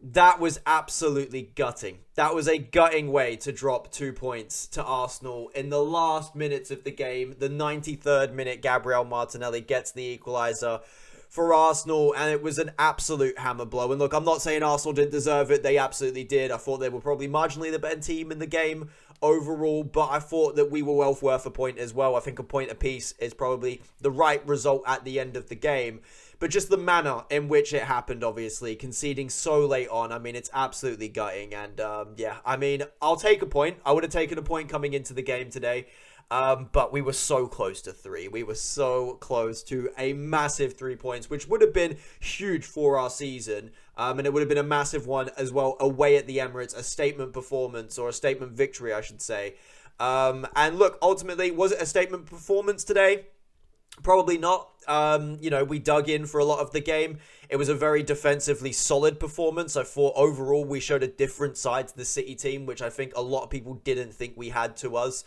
That was absolutely gutting. That was a gutting way to drop 2 points to Arsenal in the last minutes of the game. The 93rd minute, Gabriel Martinelli gets the equaliser for Arsenal, and it was an absolute hammer blow. And look, I'm not saying Arsenal didn't deserve it. They absolutely did. I thought they were probably marginally the better team in the game overall, but I thought that we were well worth a point as well. I think a point apiece is probably the right result at the end of the game. But just the manner in which it happened, obviously, conceding so late on, I mean, it's absolutely gutting. And yeah, I mean, I'll take a point. I would have taken a point coming into the game today. But we were so close to 3. We were so close to a massive 3 points, which would have been huge for our season. And it would have been a massive one as well away at the Emirates, a statement performance, or a statement victory, I should say. And look, ultimately, was it a statement performance today? Probably not. We dug in for a lot of the game. It was a very defensively solid performance. I thought overall we showed a different side to the City team, which I think a lot of people didn't think we had to us,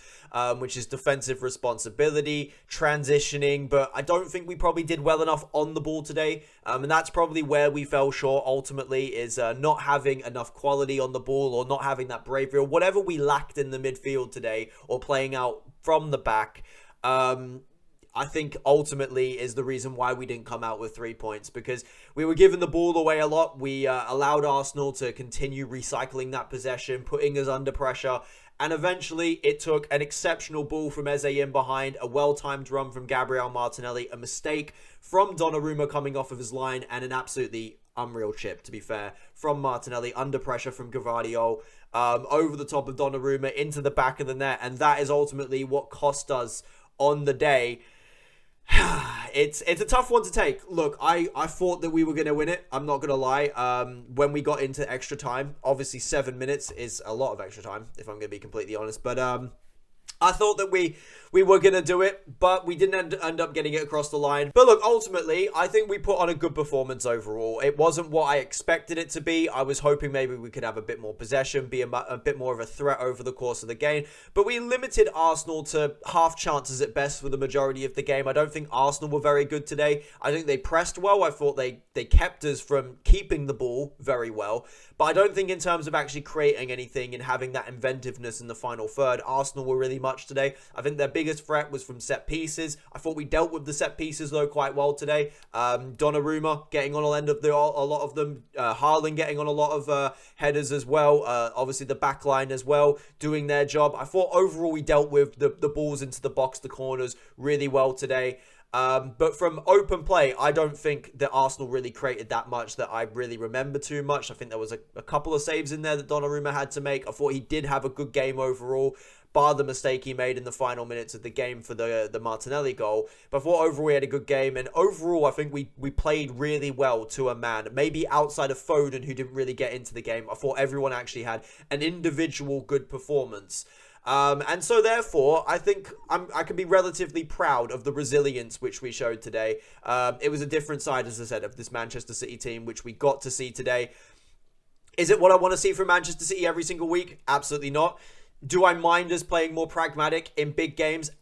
which is defensive responsibility, transitioning, but I don't think we probably did well enough on the ball today. And that's probably where we fell short ultimately, is not having enough quality on the ball, or not having that bravery, or whatever we lacked in the midfield today, or playing out from the back. I think ultimately is the reason why we didn't come out with 3 points, because we were giving the ball away a lot. We allowed Arsenal to continue recycling that possession, putting us under pressure. And eventually it took an exceptional ball from Eze in behind, a well-timed run from Gabriel Martinelli, a mistake from Donnarumma coming off of his line, and an absolutely unreal chip, to be fair, from Martinelli under pressure from Gvardiol, over the top of Donnarumma into the back of the net. And that is ultimately what cost us on the day. It's a tough one to take. Look, I thought that we were going to win it. I'm not going to lie. When we got into extra time, obviously 7 minutes is a lot of extra time, if I'm going to be completely honest. But I thought that we were going to do it, but we didn't end up getting it across the line. But look, ultimately, I think we put on a good performance overall. It wasn't what I expected it to be. I was hoping maybe we could have a bit more possession, be a bit more of a threat over the course of the game. But we limited Arsenal to half chances at best for the majority of the game. I don't think Arsenal were very good today. I think they pressed well. I thought they kept us from keeping the ball very well. But I don't think in terms of actually creating anything and having that inventiveness in the final third, Arsenal were really much today. I think their biggest threat was from set pieces. I thought we dealt with the set pieces though quite well today. Donnarumma getting on a lot of them. Haaland getting on a lot of headers as well. Obviously the back line as well, doing their job. I thought overall we dealt with the balls into the box, the corners really well today. But from open play, I don't think that Arsenal really created that much that I really remember too much. I think there was a couple of saves in there that Donnarumma had to make. I thought he did have a good game overall, bar the mistake he made in the final minutes of the game for the Martinelli goal. But I thought overall he had a good game, and overall I think we played really well to a man. Maybe outside of Foden, who didn't really get into the game, I thought everyone actually had an individual good performance. And so therefore, I think I can be relatively proud of the resilience which we showed today. It was a different side, as I said, of this Manchester City team, which we got to see today. Is it what I want to see from Manchester City every single week? Absolutely not. Do I mind us playing more pragmatic in big games?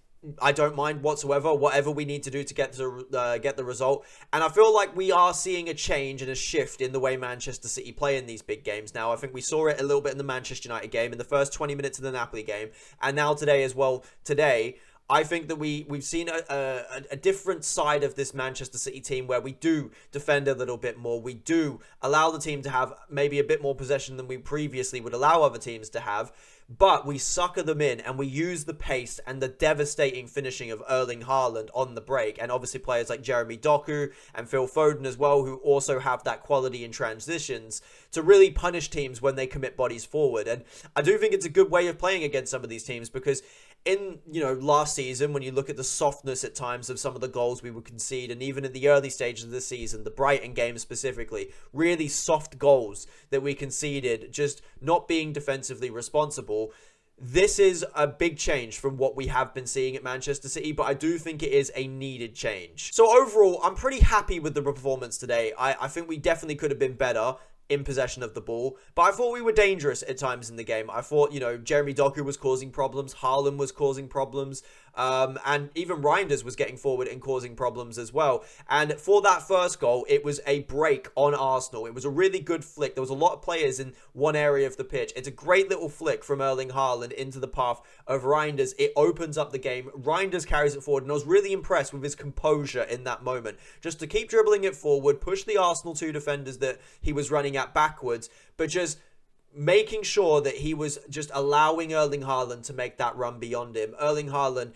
I don't mind whatsoever. Whatever we need to do to get the result. And I feel like we are seeing a change and a shift in the way Manchester City play in these big games now. I think we saw it a little bit in the Manchester United game, in the first 20 minutes of the Napoli game, and now today as well. Today, I think that we've seen a different side of this Manchester City team, where we do defend a little bit more. We do allow the team to have maybe a bit more possession than we previously would allow other teams to have. But we sucker them in, and we use the pace and the devastating finishing of Erling Haaland on the break. And obviously players like Jeremy Doku and Phil Foden as well, who also have that quality in transitions to really punish teams when they commit bodies forward. And I do think it's a good way of playing against some of these teams, because in, last season, when you look at the softness at times of some of the goals we would concede, and even in the early stages of the season, the Brighton game specifically, really soft goals that we conceded, just not being defensively responsible. This is a big change from what we have been seeing at Manchester City, but I do think it is a needed change. So overall, I'm pretty happy with the performance today. I think we definitely could have been better in possession of the ball, but I thought we were dangerous at times in the game. I thought, Jeremy Doku was causing problems, Haaland was causing problems, And even Reinders was getting forward and causing problems as well. And for that first goal, it was a break on Arsenal. It was a really good flick. There was a lot of players in one area of the pitch. It's a great little flick from Erling Haaland into the path of Reinders. It opens up the game. Reinders carries it forward, and I was really impressed with his composure in that moment. Just to keep dribbling it forward, push the Arsenal two defenders that he was running at backwards, but just making sure that he was just allowing Erling Haaland to make that run beyond him. Erling Haaland,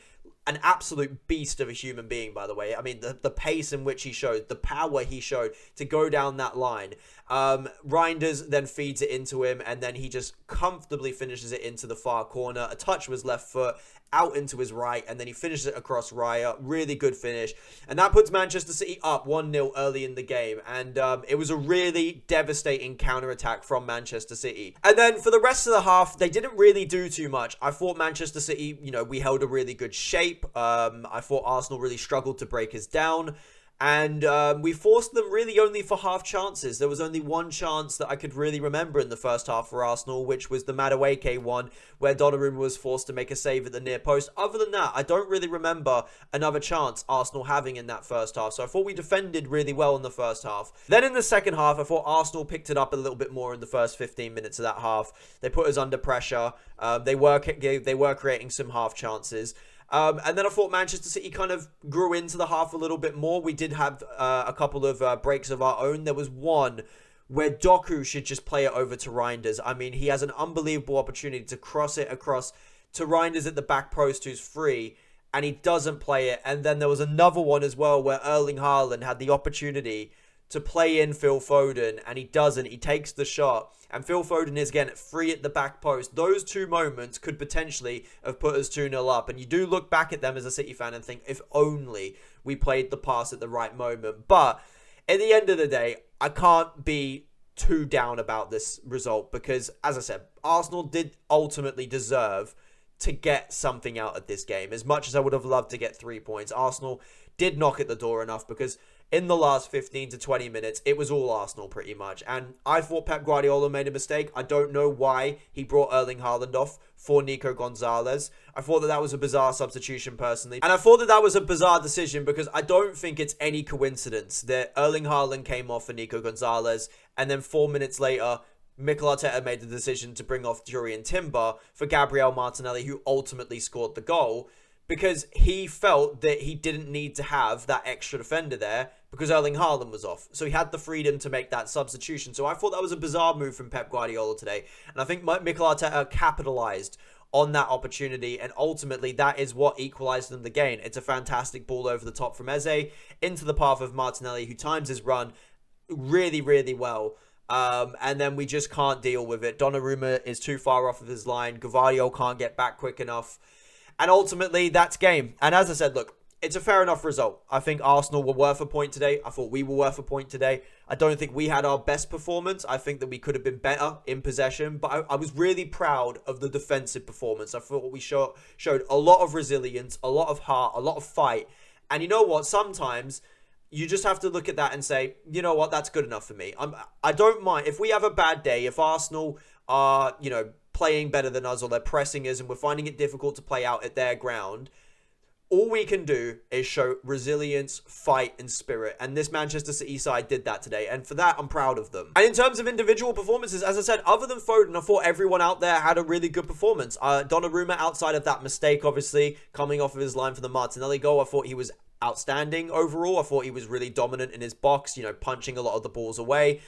an absolute beast of a human being, by the way. I mean, the pace in which he showed, the power he showed to go down that line. Reinders then feeds it into him, and then he just comfortably finishes it into the far corner. A touch was left foot, out into his right, and then he finishes it across Raya. Really good finish. And that puts Manchester City up 1-0 early in the game. And it was a really devastating counter-attack from Manchester City. And then for the rest of the half, they didn't really do too much. I thought Manchester City, we held a really good shape. I thought Arsenal really struggled to break us down. And we forced them really only for half chances. There was only one chance that I could really remember in the first half for Arsenal, which was the Madueke one, where Donnarumma was forced to make a save at the near post. Other than that, I don't really remember another chance Arsenal having in that first half. So I thought we defended really well in the first half. Then in the second half, I thought Arsenal picked it up a little bit more in the first 15 minutes of that half. They put us under pressure. They were creating some half chances. And then I thought Manchester City kind of grew into the half a little bit more. We did have a couple of breaks of our own. There was one where Doku should just play it over to Reinders. I mean, he has an unbelievable opportunity to cross it across to Reinders at the back post, who's free, and he doesn't play it. And then there was another one as well where Erling Haaland had the opportunity to play in Phil Foden, and he doesn't. He takes the shot, and Phil Foden is again free at the back post. Those two moments could potentially have put us 2-0 up, and you do look back at them as a City fan and think, if only we played the pass at the right moment. But at the end of the day, I can't be too down about this result because, as I said, Arsenal did ultimately deserve to get something out of this game. As much as I would have loved to get 3 points, Arsenal did knock at the door enough because in the last 15 to 20 minutes, it was all Arsenal pretty much. And I thought Pep Guardiola made a mistake. I don't know why he brought Erling Haaland off for Nico Gonzalez. I thought that was a bizarre substitution personally. And I thought that was a bizarre decision because I don't think it's any coincidence that Erling Haaland came off for Nico Gonzalez, and then 4 minutes later, Mikel Arteta made the decision to bring off Jurriën Timber for Gabriel Martinelli, who ultimately scored the goal, because he felt that he didn't need to have that extra defender there because Erling Haaland was off. So he had the freedom to make that substitution. So I thought that was a bizarre move from Pep Guardiola today. And I think Mikel Arteta capitalised on that opportunity, and ultimately that is what equalised them the game. It's a fantastic ball over the top from Eze into the path of Martinelli, who times his run really, really well. And then we just can't deal with it. Donnarumma is too far off of his line. Gvardiol can't get back quick enough. And ultimately, that's game. And as I said, look, it's a fair enough result. I think Arsenal were worth a point today. I thought we were worth a point today. I don't think we had our best performance. I think that we could have been better in possession. But I was really proud of the defensive performance. I thought we showed a lot of resilience, a lot of heart, a lot of fight. And you know what? Sometimes you just have to look at that and say, you know what? That's good enough for me. I don't mind. If we have a bad day, if Arsenal are, playing better than us, or they're pressing us and we're finding it difficult to play out at their ground, all we can do is show resilience, fight, and spirit. And this Manchester City side did that today. And for that, I'm proud of them. And in terms of individual performances, as I said, other than Foden, I thought everyone out there had a really good performance. Donnarumma, outside of that mistake, obviously, coming off of his line for the Martinelli goal, I thought he was outstanding overall. I thought he was really dominant in his box, punching a lot of the balls away.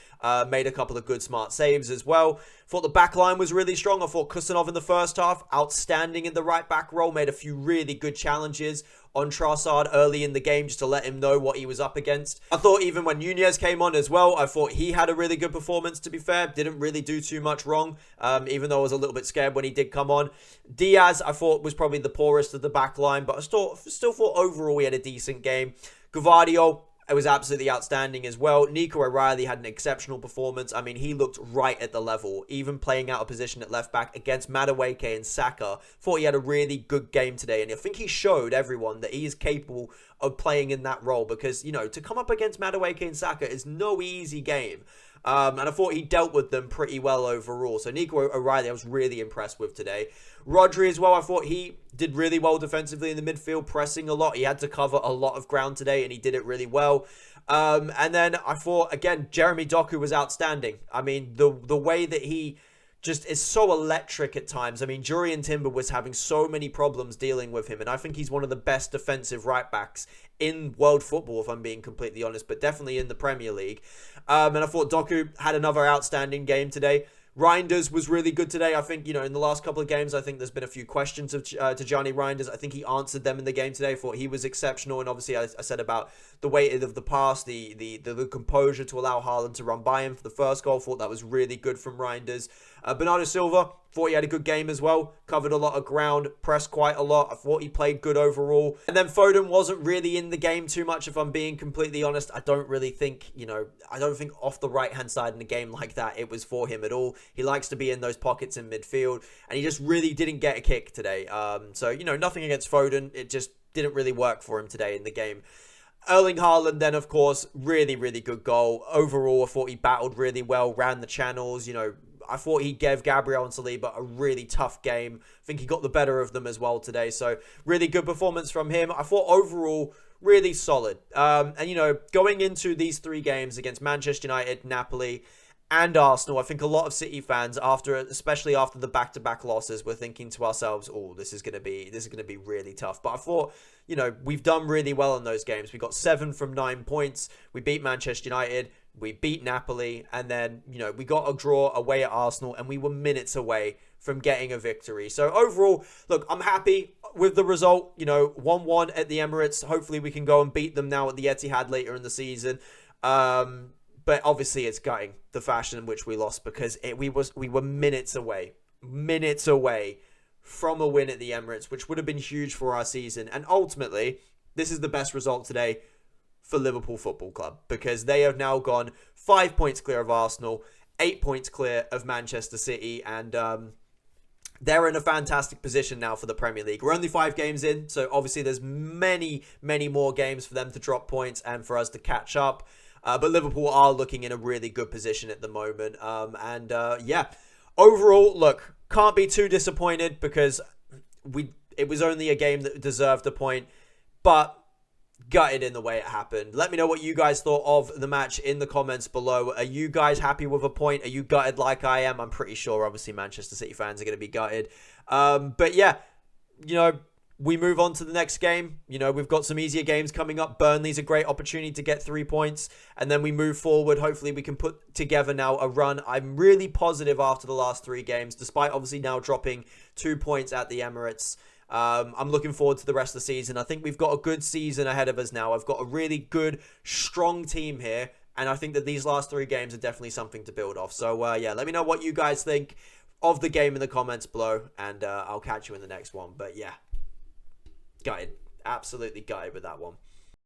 Made a couple of good smart saves as well. Thought the back line was really strong. I thought Kusanov in the first half, outstanding in the right back role. Made a few really good challenges on Trossard early in the game just to let him know what he was up against. I thought even when Nunez came on as well, I thought he had a really good performance, to be fair. Didn't really do too much wrong, even though I was a little bit scared when he did come on. Diaz, I thought, was probably the poorest of the back line, but I still thought overall he had a decent game. Gvardiol, it was absolutely outstanding as well. Nico O'Reilly had an exceptional performance. I mean, he looked right at the level, even playing out of position at left back against Madueke and Saka. Thought he had a really good game today, and I think he showed everyone that he is capable of playing in that role because, to come up against Madueke and Saka is no easy game. And I thought he dealt with them pretty well overall. So Nico O'Reilly, I was really impressed with today. Rodri as well, I thought he did really well defensively in the midfield, pressing a lot. He had to cover a lot of ground today, and he did it really well. And then I thought, again, Jeremy Doku was outstanding. I mean, the way that he just is so electric at times. I mean, Jurriën Timber was having so many problems dealing with him, and I think he's one of the best defensive right backs in world football, if I'm being completely honest, but definitely in the Premier League. And I thought Doku had another outstanding game today. Reinders was really good today. I think, in the last couple of games, I think there's been a few questions to Johnny Reinders. I think he answered them in the game today. I thought he was exceptional. And obviously, I said about the weight of the pass, the composure to allow Haaland to run by him for the first goal. Thought that was really good from Reinders. Bernardo Silva, thought he had a good game as well. Covered a lot of ground, pressed quite a lot. I thought he played good overall. And then Foden wasn't really in the game too much, if I'm being completely honest. I don't really think, I don't think off the right-hand side in a game like that, it was for him at all. He likes to be in those pockets in midfield, and he just really didn't get a kick today. So, nothing against Foden. It just didn't really work for him today in the game. Erling Haaland then, of course, really, really good goal. Overall, I thought he battled really well, ran the channels, I thought he gave Gabriel and Saliba a really tough game. I think he got the better of them as well today. So, really good performance from him. I thought overall, really solid. And, going into these 3 games against Manchester United, Napoli, and Arsenal, I think a lot of City fans, especially after the back-to-back losses, were thinking to ourselves, "Oh, this is going to be really tough." But I thought, we've done really well in those games. We got 7 from 9 points. We beat Manchester United. We beat Napoli, and then, we got a draw away at Arsenal, and we were minutes away from getting a victory. So overall, look, I'm happy with the result. 1-1 at the Emirates. Hopefully we can go and beat them now at the Etihad later in the season. But obviously it's gutting the fashion in which we lost, because we were minutes away from a win at the Emirates, which would have been huge for our season. And ultimately, this is the best result today for Liverpool Football Club, because they have now gone 5 points clear of Arsenal, 8 points clear of Manchester City, and they're in a fantastic position now for the Premier League. We're only 5 games in, so obviously there's many, many more games for them to drop points and for us to catch up. But Liverpool are looking in a really good position at the moment. Yeah, overall, look, can't be too disappointed, because it was only a game that deserved a point, but gutted in the way it happened. Let me know what you guys thought of the match in the comments below. Are you guys happy with a point? Are you gutted like I am? I'm pretty sure, obviously, Manchester City fans are going to be gutted. But yeah, we move on to the next game. We've got some easier games coming up. Burnley's a great opportunity to get 3 points. And then we move forward. Hopefully we can put together now a run. I'm really positive after the last 3 games, despite obviously now dropping 2 points at the Emirates. I'm looking forward to the rest of the season. I think we've got a good season ahead of us now. I've got a really good, strong team here. And I think that these last 3 games are definitely something to build off. So, yeah, let me know what you guys think of the game in the comments below. And I'll catch you in the next one. But, yeah. Gutted. Absolutely gutted with that one.